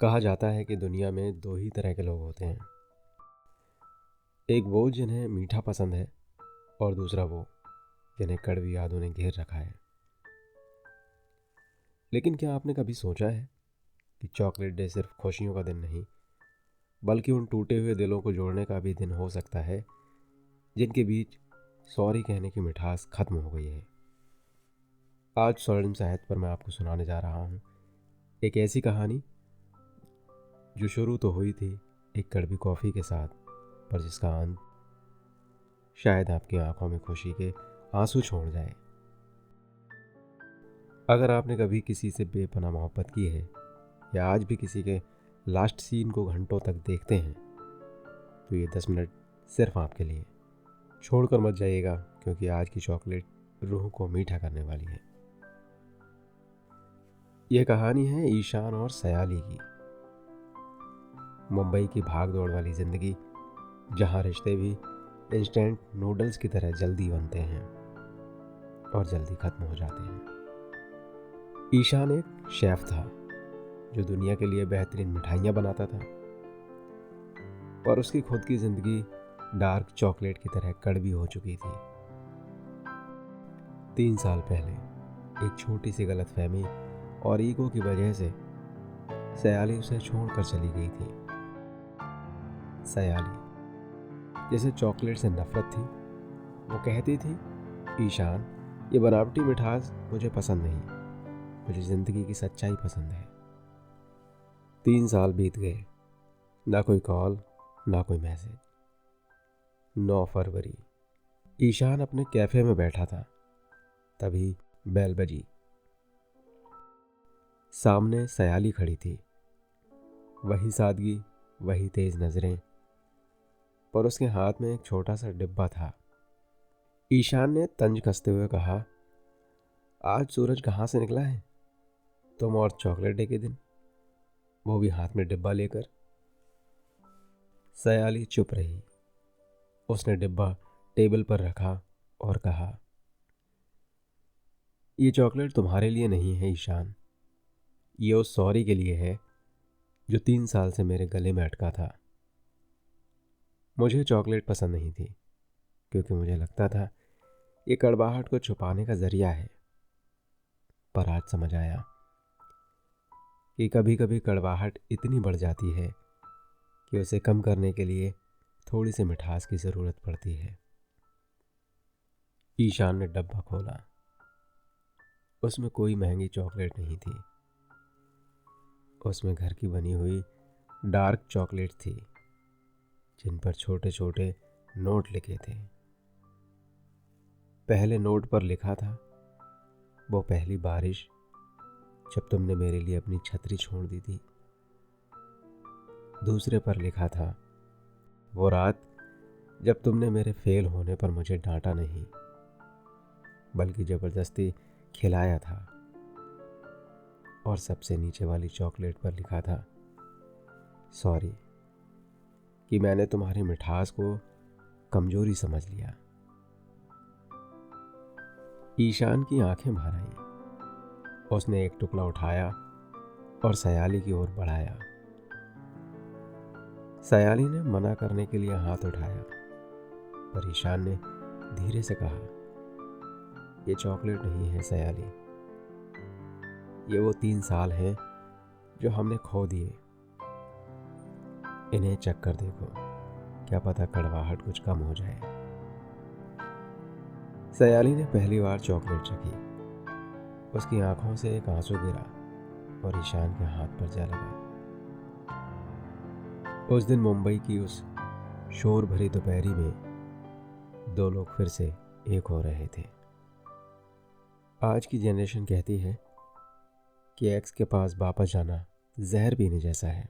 कहा जाता है कि दुनिया में दो ही तरह के लोग होते हैं। एक वो जिन्हें मीठा पसंद है और दूसरा वो जिन्हें कड़वी यादों ने घेर रखा है। लेकिन क्या आपने कभी सोचा है कि चॉकलेट डे सिर्फ खुशियों का दिन नहीं बल्कि उन टूटे हुए दिलों को जोड़ने का भी दिन हो सकता है जिनके बीच सॉरी कहने की मिठास खत्म हो गई है। आज स्वर्णिम साहित्य पर मैं आपको सुनाने जा रहा हूँ एक ऐसी कहानी जो शुरू तो हुई थी एक कड़वी कॉफ़ी के साथ, पर जिसका अंत शायद आपकी आंखों में खुशी के आंसू छोड़ जाए। अगर आपने कभी किसी से बेपनाह मोहब्बत की है या आज भी किसी के लास्ट सीन को घंटों तक देखते हैं तो ये 10 मिनट सिर्फ आपके लिए। छोड़कर मत जाइएगा, क्योंकि आज की चॉकलेट रूह को मीठा करने वाली है। यह कहानी है ईशान और सयाली की। मुंबई की भाग दौड़ वाली जिंदगी, जहाँ रिश्ते भी इंस्टेंट नूडल्स की तरह जल्दी बनते हैं और जल्दी खत्म हो जाते हैं। ईशान एक शेफ था जो दुनिया के लिए बेहतरीन मिठाइयाँ बनाता था, पर उसकी खुद की जिंदगी डार्क चॉकलेट की तरह कड़वी हो चुकी थी। 3 साल पहले एक छोटी सी गलतफहमी और ईगो की वजह से सयाली उसे छोड़कर चली गई थी। सयाली, जिसे चॉकलेट से नफरत थी, वो कहती थी, ईशान, ये बनावटी मिठास मुझे पसंद नहीं, मुझे जिंदगी की सच्चाई पसंद है। 3 साल बीत गए, ना कोई कॉल ना कोई मैसेज। 9 फरवरी, ईशान अपने कैफे में बैठा था, तभी बेल बजी। सामने सयाली खड़ी थी, वही सादगी, वही तेज नजरें, पर उसके हाथ में एक छोटा सा डिब्बा था। ईशान ने तंज कसते हुए कहा, आज सूरज कहाँ से निकला है? तुम और चॉकलेट डे के दिन, वो भी हाथ में डिब्बा लेकर। सयाली चुप रही। उसने डिब्बा टेबल पर रखा और कहा, ये चॉकलेट तुम्हारे लिए नहीं है ईशान, ये उस सॉरी के लिए है जो 3 साल से मेरे गले में अटका था। मुझे चॉकलेट पसंद नहीं थी क्योंकि मुझे लगता था ये कड़वाहट को छुपाने का जरिया है, पर आज समझ आया कि कभी कभी कड़वाहट इतनी बढ़ जाती है कि उसे कम करने के लिए थोड़ी सी मिठास की ज़रूरत पड़ती है। ईशान ने डब्बा खोला। उसमें कोई महंगी चॉकलेट नहीं थी, उसमें घर की बनी हुई डार्क चॉकलेट थी जिन पर छोटे छोटे नोट लिखे थे। पहले नोट पर लिखा था, वो पहली बारिश जब तुमने मेरे लिए अपनी छतरी छोड़ दी थी। दूसरे पर लिखा था, वो रात जब तुमने मेरे फेल होने पर मुझे डांटा नहीं बल्कि जबरदस्ती खिलाया था। और सबसे नीचे वाली चॉकलेट पर लिखा था, सॉरी कि मैंने तुम्हारी मिठास को कमजोरी समझ लिया। ईशान की आंखें भर आईं। उसने एक टुकड़ा उठाया और सयाली की ओर बढ़ाया। सयाली ने मना करने के लिए हाथ उठाया, पर ईशान ने धीरे से कहा, ये चॉकलेट नहीं है सयाली, ये वो 3 साल हैं जो हमने खो दिए। इन्हें चख कर देखो, क्या पता कड़वाहट कुछ कम हो जाए। सयाली ने पहली बार चॉकलेट चखी। उसकी आंखों से एक आंसू गिरा और ईशान के हाथ पर जा लगा। उस दिन मुंबई की उस शोर भरी दोपहरी में 2 लोग फिर से एक हो रहे थे। आज की जनरेशन कहती है कि एक्स के पास वापस जाना जहर पीने जैसा है,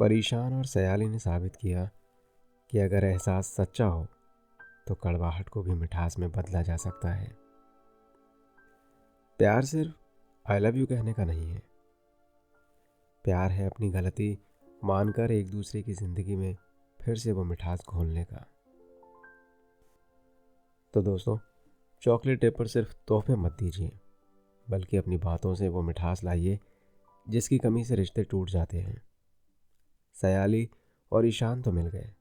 पर ईशान और सयाली ने साबित किया कि अगर एहसास सच्चा हो तो कड़वाहट को भी मिठास में बदला जा सकता है। प्यार सिर्फ आई लव यू कहने का नहीं है, प्यार है अपनी गलती मानकर एक दूसरे की जिंदगी में फिर से वो मिठास घोलने का। तो दोस्तों, चॉकलेट डे पर सिर्फ तोहफे मत दीजिए, बल्कि अपनी बातों से वो मिठास लाइए जिसकी कमी से रिश्ते टूट जाते हैं। सयाली और ईशान तो मिल गए,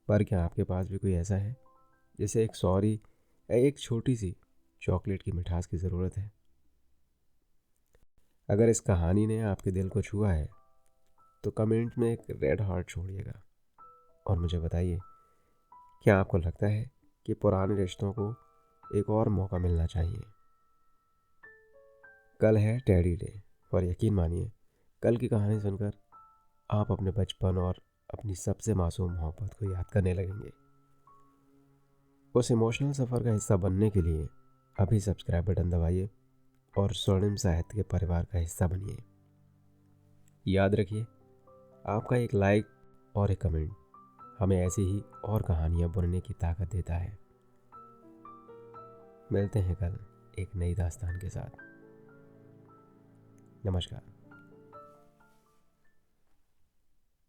पर क्या आपके पास भी कोई ऐसा है जिसे एक सॉरी या एक छोटी सी चॉकलेट की मिठास की ज़रूरत है? अगर इस कहानी ने आपके दिल को छुआ है तो कमेंट में एक रेड हार्ट छोड़िएगा और मुझे बताइए, क्या आपको लगता है कि पुराने रिश्तों को एक और मौका मिलना चाहिए? कल है टेडी डे, और यकीन मानिए कल की कहानी सुनकर आप अपने बचपन और अपनी सबसे मासूम मोहब्बत को याद करने लगेंगे। उस इमोशनल सफ़र का हिस्सा बनने के लिए अभी सब्सक्राइब बटन दबाइए और स्वर्णिम साहित्य के परिवार का हिस्सा बनिए। याद रखिए, आपका एक लाइक और एक कमेंट हमें ऐसी ही और कहानियाँ बुनने की ताकत देता है। मिलते हैं कल एक नई दास्तान के साथ। नमस्कार।